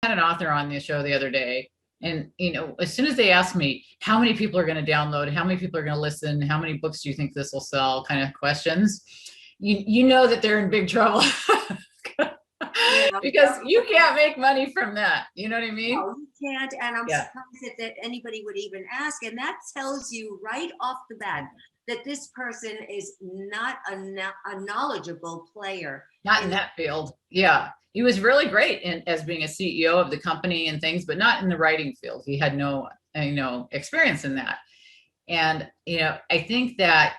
had an author on the show the other day, and as soon as they ask me how many people are going to download, how many people are going to listen, how many books do you think this will sell, kind of questions, you know that they're in big trouble. Because you can't make money from that. You know what I mean? No, you can't. And I'm surprised that anybody would even ask. And that tells you right off the bat that this person is not a knowledgeable player. Not in that field. Yeah. He was really great as being a CEO of the company and things, but not in the writing field. He had no, experience in that. And, I think that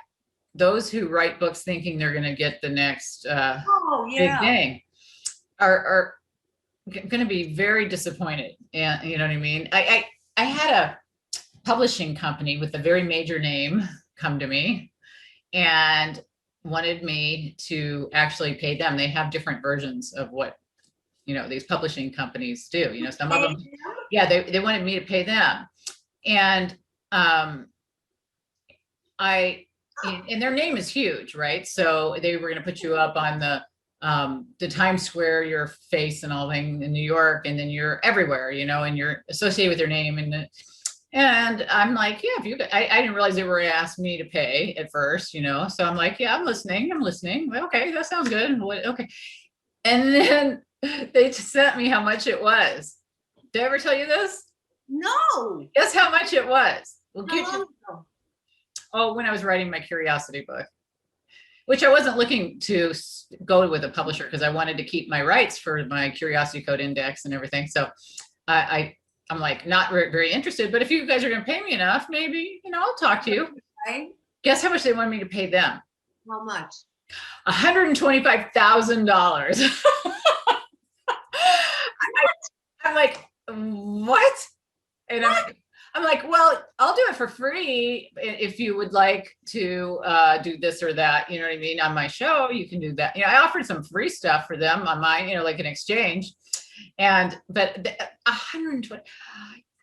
those who write books thinking they're going to get the next big thing are going to be very disappointed. And you know what I mean? I had a publishing company with a very major name come to me and wanted me to actually pay them. They have different versions of what, these publishing companies do. Some of them, they wanted me to pay them. And and their name is huge, right? So they were going to put you up on the Times Square, your face and all thing in New York, and then you're everywhere, and you're associated with their name. And I'm like, yeah, I didn't realize they were asking me to pay at first, so I'm like, yeah, I'm listening. Well, okay, that sounds good. Okay. And then they sent me how much it was. Did I ever tell you this? No. Guess how much it was? When I was writing my curiosity book, which I wasn't looking to go with a publisher because I wanted to keep my rights for my Curiosity Code Index and everything. So I'm like, not very interested, but if you guys are going to pay me enough, maybe, I'll talk to you. Right. Guess how much they wanted me to pay them? How much? $125,000. I'm like, what? And I'm like, well, I'll do it for free if you would like to do this or that. You know what I mean? On my show, you can do that. I offered some free stuff for them on mine, like an exchange. But 120.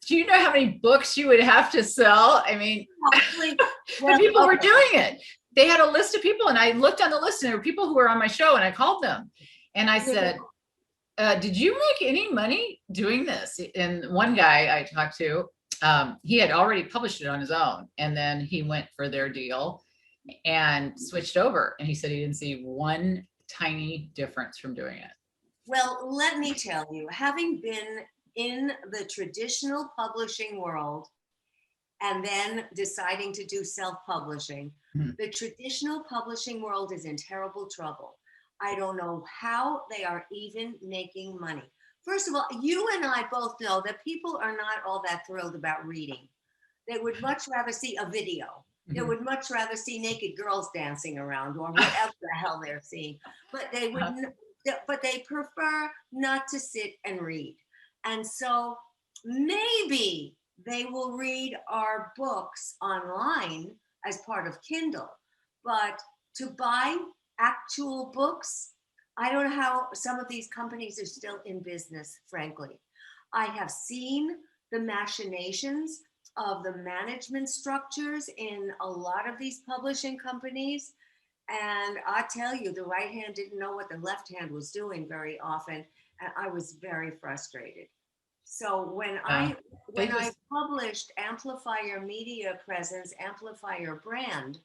Do you know how many books you would have to sell? I mean, the people were doing it. They had a list of people, and I looked on the list, and there were people who were on my show, and I called them, and I said, "Did you make any money doing this?" And one guy I talked to, he had already published it on his own, and then he went for their deal and switched over, and he said he didn't see one tiny difference from doing it. Well, let me tell you, having been in the traditional publishing world and then deciding to do self-publishing, the traditional publishing world is in terrible trouble. I don't know how they are even making money. First of all, you and I both know that people are not all that thrilled about reading. They would much rather see a video. They would much rather see naked girls dancing around or whatever the hell they're seeing. But they prefer not to sit and read. And so maybe they will read our books online as part of Kindle. But to buy actual books, I don't know how some of these companies are still in business, frankly. I have seen the machinations of the management structures in a lot of these publishing companies. And I tell you, the right hand didn't know what the left hand was doing very often. And I was very frustrated. So when I published Amplifier Media Presence, Amplifier Brand,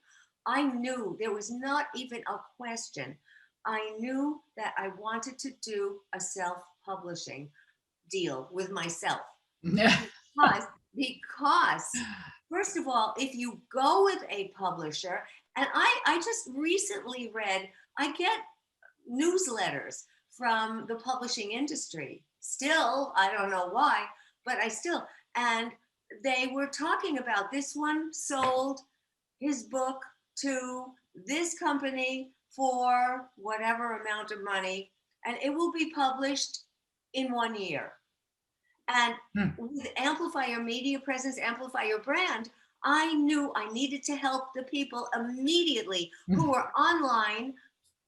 I knew there was not even a question. I knew that I wanted to do a self-publishing deal with myself. Because first of all, if you go with a publisher, and I just recently read, I get newsletters from the publishing industry. Still, I don't know why, but and they were talking about this one sold his book to this company for whatever amount of money, and it will be published in 1 year. And with Amplifier Media Presence, Amplifier Brand, I knew I needed to help the people immediately who were online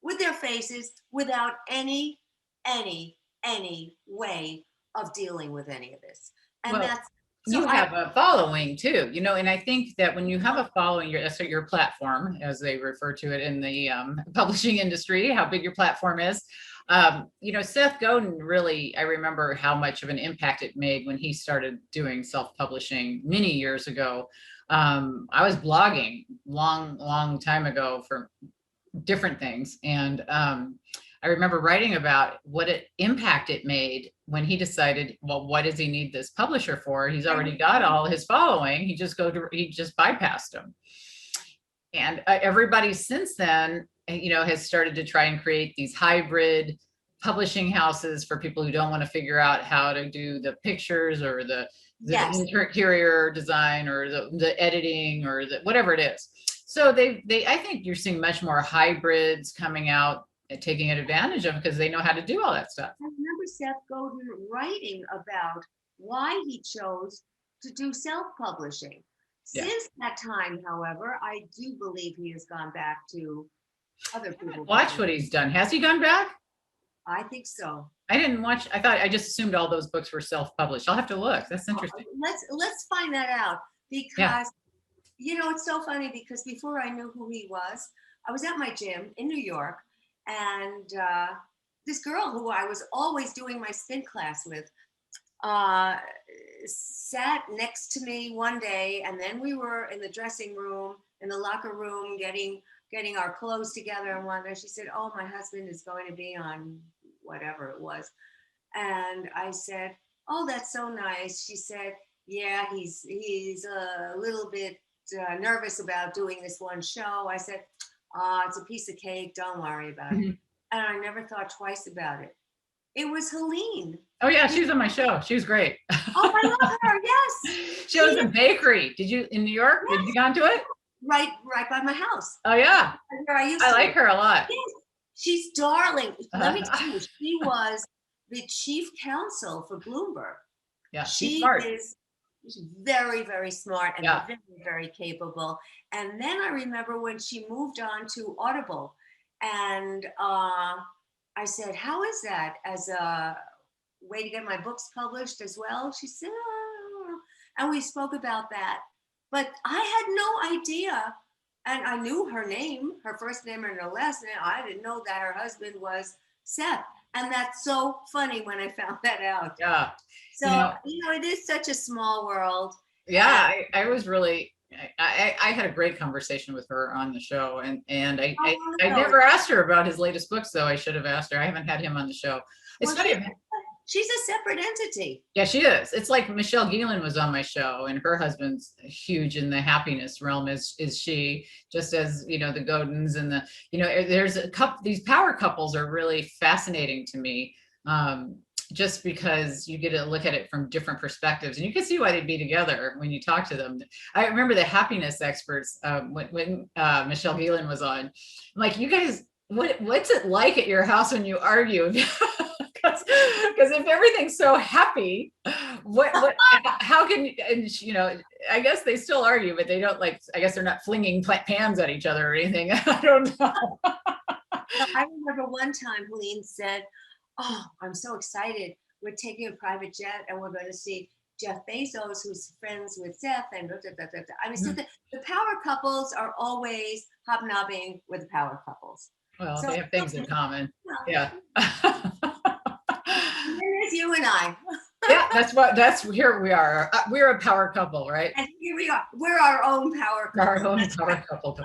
with their faces without any way of dealing with any of this. And that's You So I, have a following too, and I think that when you have a following, that's what your platform, as they refer to it in the publishing industry, how big your platform is. Seth Godin really, I remember how much of an impact it made when he started doing self-publishing many years ago. I was blogging long time ago for different things. And I remember writing about what impact it made when he decided, well, what does he need this publisher for? He's already got all his following. He just bypassed them. And everybody since then, has started to try and create these hybrid publishing houses for people who don't want to figure out how to do the pictures or the yes, interior design or the editing or whatever it is. So I think you're seeing much more hybrids coming out and taking advantage of, because they know how to do all that stuff. I remember Seth Godin writing about why he chose to do self-publishing. Yeah. Since that time, however, I do believe he has gone back to other people. Watch what he's done. Has he gone back? I think so. I didn't watch. I just assumed all those books were self-published. I'll have to look. That's interesting. Let's find that out, because it's so funny, because before I knew who he was, I was at my gym in New York, and this girl who I was always doing my spin class with sat next to me one day, and then we were in the dressing room, in the locker room, getting our clothes together, and one day she said, "Oh, my husband is going to be on whatever it was." And I said, "Oh, that's so nice." She said, "Yeah, he's a little bit nervous about doing this one show." I said, "It's a piece of cake. Don't worry about it." And I never thought twice about it. It was Helene. Oh yeah, she was on my show. She was great. Oh, I love her. Yes. She was in Bakery. Did you in New York? Yes. Did you gone to it? Right by my house. Oh yeah. Where I like her a lot. Yes. She's darling. Let me tell you, she was the chief counsel for Bloomberg. Yeah, she's smart. She's very, very smart and very, very capable. And then I remember when she moved on to Audible, and I said, "How is that as a way to get my books published as well?" She said, "Oh," and we spoke about that. But I had no idea, and I knew her name, her first name and her last name. I didn't know that her husband was Seth. And that's so funny when I found that out. Yeah. So, it is such a small world. Yeah, I was really, I had a great conversation with her on the show, and I never asked her about his latest books, though. I should have asked her. I haven't had him on the show. It's funny. She's a separate entity. Yeah, she is. It's like Michelle Gielan was on my show, and her husband's huge in the happiness realm, is she, just as, the Godins and the, there's a couple, these power couples are really fascinating to me. Just because you get to look at it from different perspectives, and you can see why they'd be together when you talk to them. I remember the happiness experts, when Michelle Gielan was on, I'm like, you guys, what's it like at your house when you argue? Because if everything's so happy, how can, and I guess they still argue, but they don't, I guess they're not flinging pans at each other or anything. I don't know. I remember one time Helene said, "Oh, I'm so excited. We're taking a private jet and we're going to see Jeff Bezos, who's friends with Seth." And I mean, so the power couples are always hobnobbing with the power couples. Well, so they have things in common. Yeah. There's you and I. Yeah, here we are. We're a power couple, right? And here we are. We're our own power couple. Our own power couple.